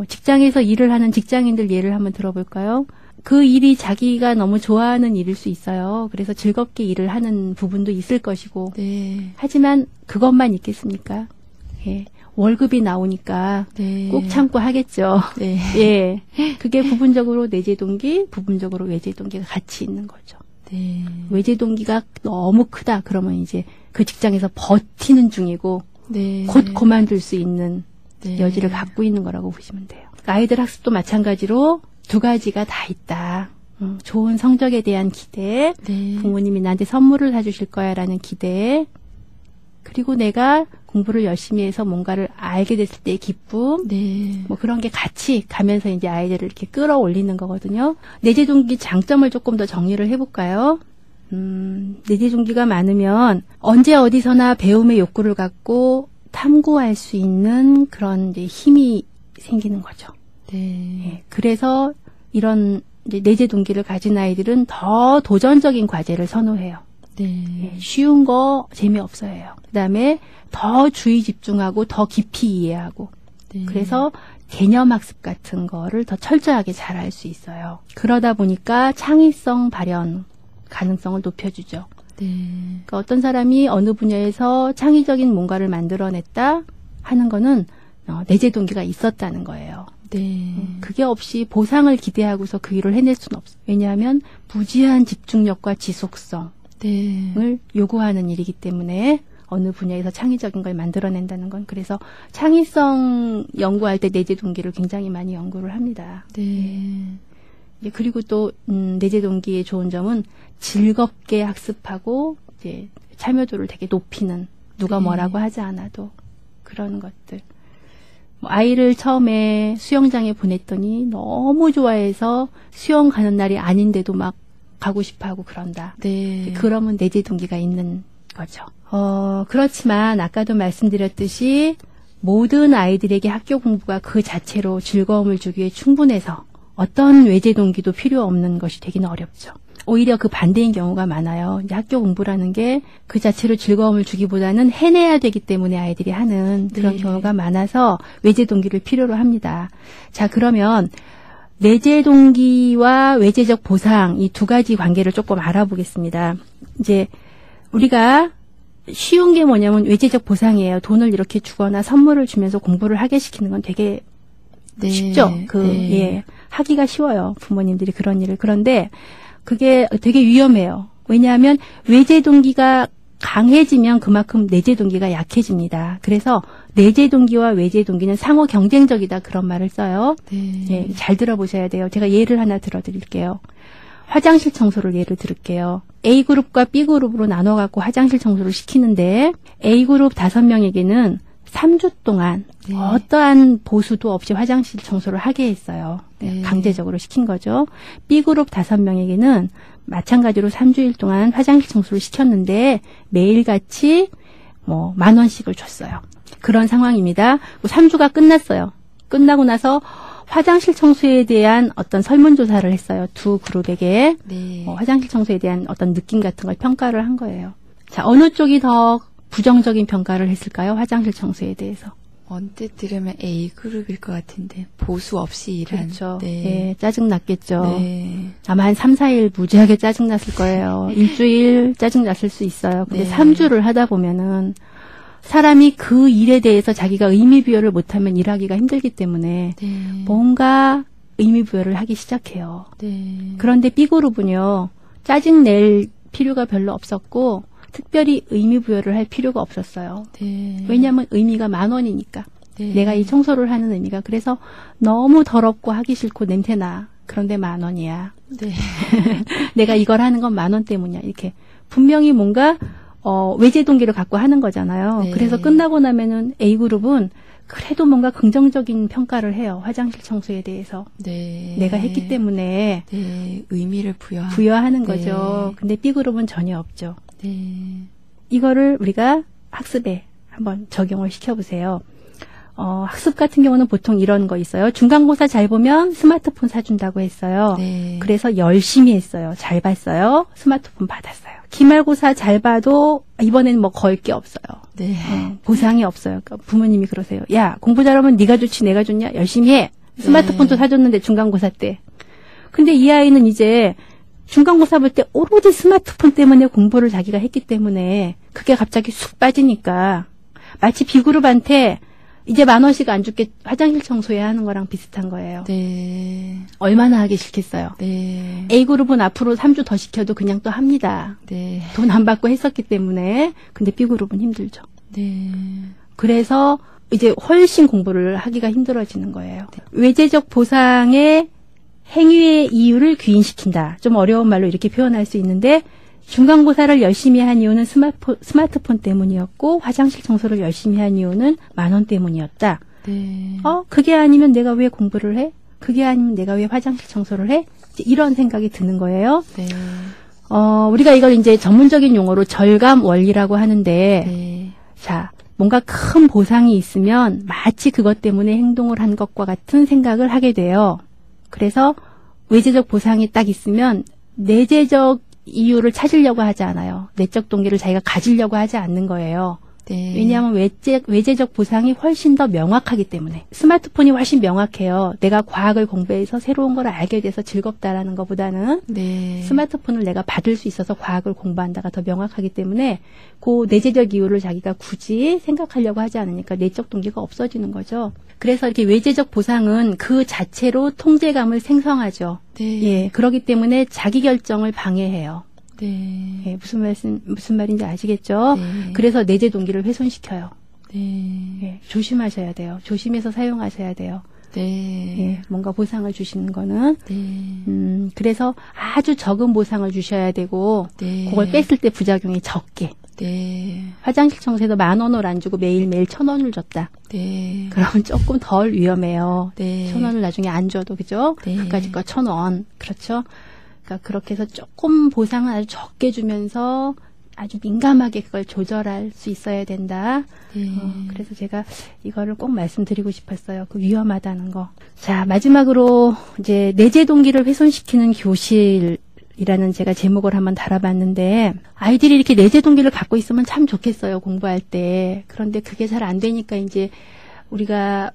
직장에서 일을 하는 직장인들 예를 한번 들어볼까요? 그 일이 자기가 너무 좋아하는 일일 수 있어요. 그래서 즐겁게 일을 하는 부분도 있을 것이고. 하지만 그것만 있겠습니까? 예. 월급이 나오니까 꼭 참고 하겠죠. 예. 그게 부분적으로 내재 동기, 부분적으로 외재 동기가 같이 있는 거죠. 외재 동기가 너무 크다. 그러면 이제 그 직장에서 버티는 중이고 곧 그만둘 수 있는 여지를 갖고 있는 거라고 보시면 돼요. 아이들 학습도 마찬가지로 두 가지가 다 있다. 좋은 성적에 대한 기대, 부모님이 나한테 선물을 사주실 거야 라는 기대, 그리고 내가 공부를 열심히 해서 뭔가를 알게 됐을 때의 기쁨, 뭐 그런 게 같이 가면서 이제 아이들을 이렇게 끌어올리는 거거든요. 내재 동기 장점을 조금 더 정리를 해볼까요? 내재 동기가 많으면 언제 어디서나 배움의 욕구를 갖고 탐구할 수 있는 그런 이제 힘이 생기는 거죠. 예, 그래서 이런 이제 내재 동기를 가진 아이들은 더 도전적인 과제를 선호해요. 예, 쉬운 거 재미없어해요. 그다음에 더 주의 집중하고 더 깊이 이해하고 그래서 개념 학습 같은 거를 더 철저하게 잘 할 수 있어요. 그러다 보니까 창의성 발현 가능성을 높여주죠. 그러니까 어떤 사람이 어느 분야에서 창의적인 뭔가를 만들어냈다 하는 거는 내재 동기가 있었다는 거예요. 그게 없이 보상을 기대하고서 그 일을 해낼 수는 없어요. 왜냐하면 무지한 집중력과 지속성을 요구하는 일이기 때문에 어느 분야에서 창의적인 걸 만들어낸다는 건 그래서 창의성 연구할 때 내재 동기를 굉장히 많이 연구를 합니다. 그리고 또 내재 동기의 좋은 점은 즐겁게 학습하고 이제 참여도를 되게 높이는 누가 뭐라고 하지 않아도 그런 것들. 아이를 처음에 수영장에 보냈더니 너무 좋아해서 수영 가는 날이 아닌데도 막 가고 싶어하고 그런다. 그러면 내재 동기가 있는 거죠. 그렇지만 아까도 말씀드렸듯이 모든 아이들에게 학교 공부가 그 자체로 즐거움을 주기에 충분해서 어떤 외재 동기도 필요 없는 것이 되기는 어렵죠. 오히려 그 반대인 경우가 많아요. 이제 학교 공부라는 게 그 자체로 즐거움을 주기보다는 해내야 되기 때문에 아이들이 하는 그런 경우가 많아서 외재 동기를 필요로 합니다. 자, 그러면 내재 동기와 외재적 보상 이 두 가지 관계를 조금 알아보겠습니다. 이제 우리가 쉬운 게 뭐냐면 외재적 보상이에요. 돈을 이렇게 주거나 선물을 주면서 공부를 하게 시키는 건 되게 쉽죠. 하기가 쉬워요. 부모님들이 그런 일을. 그런데 그게 되게 위험해요. 왜냐하면 외재 동기가 강해지면 그만큼 내재 동기가 약해집니다. 그래서 내재 동기와 외재 동기는 상호 경쟁적이다 그런 말을 써요. 잘 들어보셔야 돼요. 제가 예를 하나 들어드릴게요. 화장실 청소를 예를 들을게요. A그룹과 B그룹으로 나눠갖고 화장실 청소를 시키는데 A그룹 5명에게는 3주 동안 어떠한 보수도 없이 화장실 청소를 하게 했어요. 강제적으로 시킨 거죠. B그룹 5명에게는 마찬가지로 3주일 동안 화장실 청소를 시켰는데 매일같이 10,000원씩을 줬어요. 그런 상황입니다. 3주가 끝났어요. 끝나고 나서 화장실 청소에 대한 어떤 설문조사를 했어요. 두 그룹에게. 화장실 청소에 대한 어떤 느낌 같은 걸 평가를 한 거예요. 자, 어느 쪽이 더 부정적인 평가를 했을까요? 화장실 청소에 대해서. 언뜻 들으면 A그룹일 것 같은데 보수 없이 일한. 그렇죠. 짜증났겠죠. 아마 한 3, 4일 무지하게 짜증났을 거예요. 일주일 짜증났을 수 있어요. 근데 3주를 하다 보면은 사람이 그 일에 대해서 자기가 의미부여를 못하면 일하기가 힘들기 때문에 뭔가 의미부여를 하기 시작해요. 그런데 B그룹은요. 짜증낼 필요가 별로 없었고 특별히 의미부여를 할 필요가 없었어요. 왜냐하면 의미가 10,000원이니까. 내가 이 청소를 하는 의미가. 그래서 너무 더럽고 하기 싫고 냄새나. 그런데 10,000원이야. 내가 이걸 하는 건 10,000원 때문이야. 이렇게 분명히 뭔가 외재 동기를 갖고 하는 거잖아요. 그래서 끝나고 나면은 A그룹은 그래도 뭔가 긍정적인 평가를 해요. 화장실 청소에 대해서. 내가 했기 때문에 의미를 부여하는 거죠. 근데 B그룹은 전혀 없죠. 이거를 우리가 학습에 한번 적용을 시켜보세요. 학습 같은 경우는 보통 이런 거 있어요. 중간고사 잘 보면 스마트폰 사준다고 했어요. 그래서 열심히 했어요. 잘 봤어요. 스마트폰 받았어요. 기말고사 잘 봐도 이번에는 뭐 걸 게 없어요. 네. 보상이 없어요. 그러니까 부모님이 그러세요. 야, 공부 잘하면 네가 좋지 내가 좋냐? 열심히 해. 스마트폰도 사줬는데 중간고사 때. 근데 이 아이는 이제 중간고사 볼 때 오로지 스마트폰 때문에 공부를 자기가 했기 때문에 그게 갑자기 쑥 빠지니까 마치 B그룹한테 이제 10,000원씩 안 줄게 화장실 청소해야 하는 거랑 비슷한 거예요. 네. 얼마나 하기 싫겠어요. 네. A그룹은 앞으로 3주 더 시켜도 그냥 또 합니다. 네. 돈 안 받고 했었기 때문에. 근데 B그룹은 힘들죠. 네. 그래서 이제 훨씬 공부를 하기가 힘들어지는 거예요. 외제적 보상의 행위의 이유를 귀인시킨다. 좀 어려운 말로 이렇게 표현할 수 있는데 중간고사를 열심히 한 이유는 스마트폰 때문이었고 화장실 청소를 열심히 한 이유는 10,000원 때문이었다. 네. 그게 아니면 내가 왜 공부를 해? 그게 아니면 내가 왜 화장실 청소를 해? 이제 이런 생각이 드는 거예요. 네. 우리가 이걸 이제 전문적인 용어로 절감 원리라고 하는데 네. 자, 뭔가 큰 보상이 있으면 마치 그것 때문에 행동을 한 것과 같은 생각을 하게 돼요. 그래서 외제적 보상이 딱 있으면 내재적 이유를 찾으려고 하지 않아요. 내적 동기를 자기가 가지려고 하지 않는 거예요. 네. 왜냐하면 외제적 보상이 훨씬 더 명확하기 때문에. 스마트폰이 훨씬 명확해요. 내가 과학을 공부해서 새로운 걸 알게 돼서 즐겁다라는 것보다는 네. 스마트폰을 내가 받을 수 있어서 과학을 공부한다가 더 명확하기 때문에 그 내재적 이유를 자기가 굳이 생각하려고 하지 않으니까 내적 동기가 없어지는 거죠. 그래서 이렇게 외제적 보상은 그 자체로 통제감을 생성하죠. 네. 예, 그렇기 때문에 자기 결정을 방해해요. 네. 예, 무슨 말인지 아시겠죠? 네. 그래서 내재 동기를 훼손시켜요. 네. 예, 조심하셔야 돼요. 조심해서 사용하셔야 돼요. 네. 예, 뭔가 보상을 주시는 거는. 네. 그래서 아주 적은 보상을 주셔야 되고, 네. 그걸 뺐을 때 부작용이 적게. 네. 화장실 청소에도 10,000원을 안 주고 매일매일 1,000원을 줬다. 네. 그러면 조금 덜 위험해요. 네. 1,000원을 나중에 안 줘도, 그죠? 네. 그까짓 거 1,000원. 그렇죠? 그러니까 그렇게 해서 조금 보상을 아주 적게 주면서 아주 민감하게 그걸 조절할 수 있어야 된다. 네. 그래서 제가 이거를 꼭 말씀드리고 싶었어요. 그 위험하다는 거. 자, 마지막으로 이제 내재 동기를 훼손시키는 교실이라는 제가 제목을 한번 달아봤는데 아이들이 이렇게 내재 동기를 갖고 있으면 참 좋겠어요. 공부할 때. 그런데 그게 잘 안 되니까 이제 우리가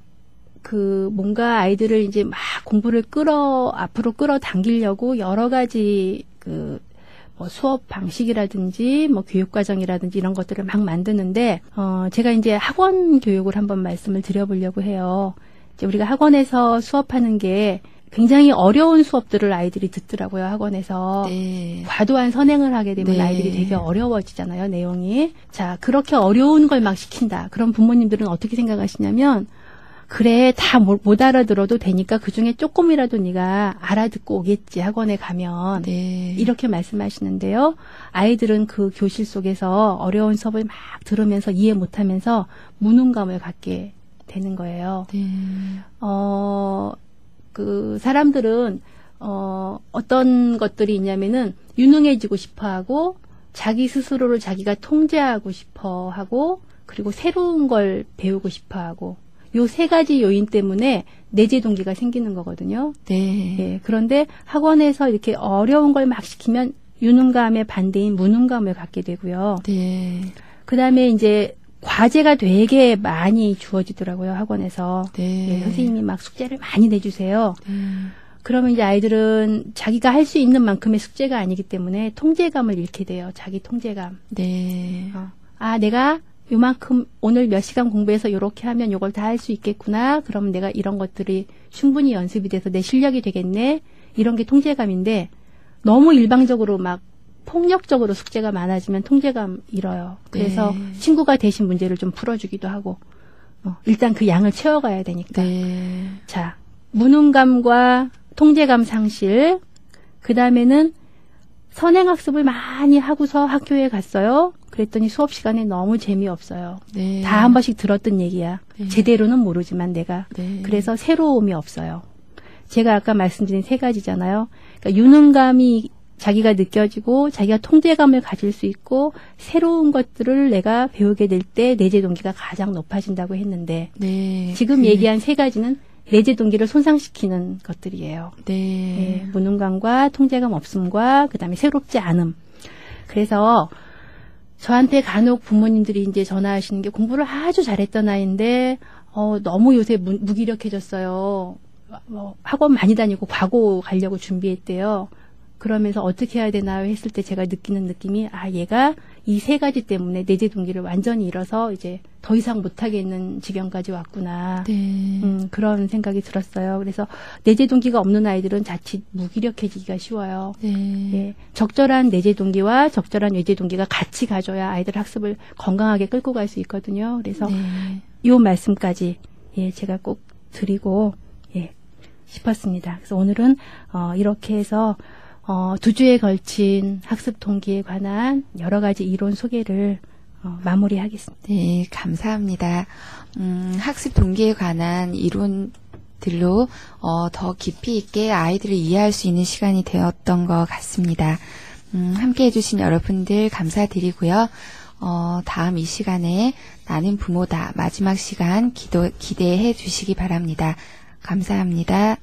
뭔가 아이들을 이제 막 공부를 앞으로 끌어당기려고 여러 가지 뭐 수업 방식이라든지 뭐 교육과정이라든지 이런 것들을 막 만드는데, 제가 이제 학원 교육을 한번 말씀을 드려보려고 해요. 이제 우리가 학원에서 수업하는 게 굉장히 어려운 수업들을 아이들이 듣더라고요, 학원에서. 네. 과도한 선행을 하게 되면 네. 아이들이 되게 어려워지잖아요, 내용이. 자, 그렇게 어려운 걸 막 시킨다. 그럼 부모님들은 어떻게 생각하시냐면, 그래, 다 못 알아들어도 되니까 그중에 조금이라도 네가 알아듣고 오겠지, 학원에 가면. 네. 이렇게 말씀하시는데요. 아이들은 그 교실 속에서 어려운 수업을 막 들으면서 이해 못하면서 무능감을 갖게 되는 거예요. 네. 사람들은, 어떤 것들이 있냐면은 유능해지고 싶어 하고, 자기 스스로를 자기가 통제하고 싶어 하고, 그리고 새로운 걸 배우고 싶어 하고, 요 세 가지 요인 때문에 내재 동기가 생기는 거거든요. 네. 예, 그런데 학원에서 이렇게 어려운 걸 막 시키면 유능감의 반대인 무능감을 갖게 되고요. 네. 그 다음에 이제 과제가 되게 많이 주어지더라고요, 학원에서. 네. 예, 선생님이 막 숙제를 많이 내주세요. 네. 그러면 이제 아이들은 자기가 할 수 있는 만큼의 숙제가 아니기 때문에 통제감을 잃게 돼요. 자기 통제감. 네. 내가 요만큼 오늘 몇 시간 공부해서 요렇게 하면 요걸 다 할 수 있겠구나. 그러면 내가 이런 것들이 충분히 연습이 돼서 내 실력이 되겠네. 이런 게 통제감인데 너무 일방적으로 막 폭력적으로 숙제가 많아지면 통제감 잃어요. 그래서 네. 친구가 대신 문제를 좀 풀어주기도 하고 일단 그 양을 채워가야 되니까. 네. 자, 무능감과 통제감 상실. 그 다음에는 선행학습을 많이 하고서 학교에 갔어요. 그랬더니 수업 시간에 너무 재미없어요. 네. 다 한 번씩 들었던 얘기야. 네. 제대로는 모르지만 내가. 네. 그래서 새로움이 없어요. 제가 아까 말씀드린 세 가지잖아요. 그러니까 유능감이 자기가 느껴지고 자기가 통제감을 가질 수 있고 새로운 것들을 내가 배우게 될 때 내재 동기가 가장 높아진다고 했는데 네. 지금 얘기한 세 가지는 내재 동기를 손상시키는 것들이에요. 네. 예, 무능감과 통제감 없음과 그다음에 새롭지 않음. 그래서 저한테 간혹 부모님들이 이제 전화하시는 게 공부를 아주 잘했던 아이인데 너무 요새 무기력해졌어요. 학원 많이 다니고 과고 가려고 준비했대요. 그러면서 어떻게 해야 되나 했을 때 제가 느끼는 느낌이 얘가 이 세 가지 때문에 내재 동기를 완전히 잃어서 이제 더 이상 못하겠는 지경까지 왔구나. 네. 그런 생각이 들었어요. 그래서 내재 동기가 없는 아이들은 자칫 무기력해지기가 쉬워요. 네. 예, 적절한 내재 동기와 적절한 외재 동기가 같이 가져야 아이들 학습을 건강하게 끌고 갈 수 있거든요. 그래서 이 말씀까지 제가 꼭 드리고 싶었습니다. 그래서 오늘은 이렇게 해서 2주에 걸친 학습 동기에 관한 여러 가지 이론 소개를 마무리하겠습니다. 네, 감사합니다. 학습 동기에 관한 이론들로 더 깊이 있게 아이들을 이해할 수 있는 시간이 되었던 것 같습니다. 함께 해주신 여러분들 감사드리고요. 다음 이 시간에 나는 부모다 마지막 시간 기대해 주시기 바랍니다. 감사합니다.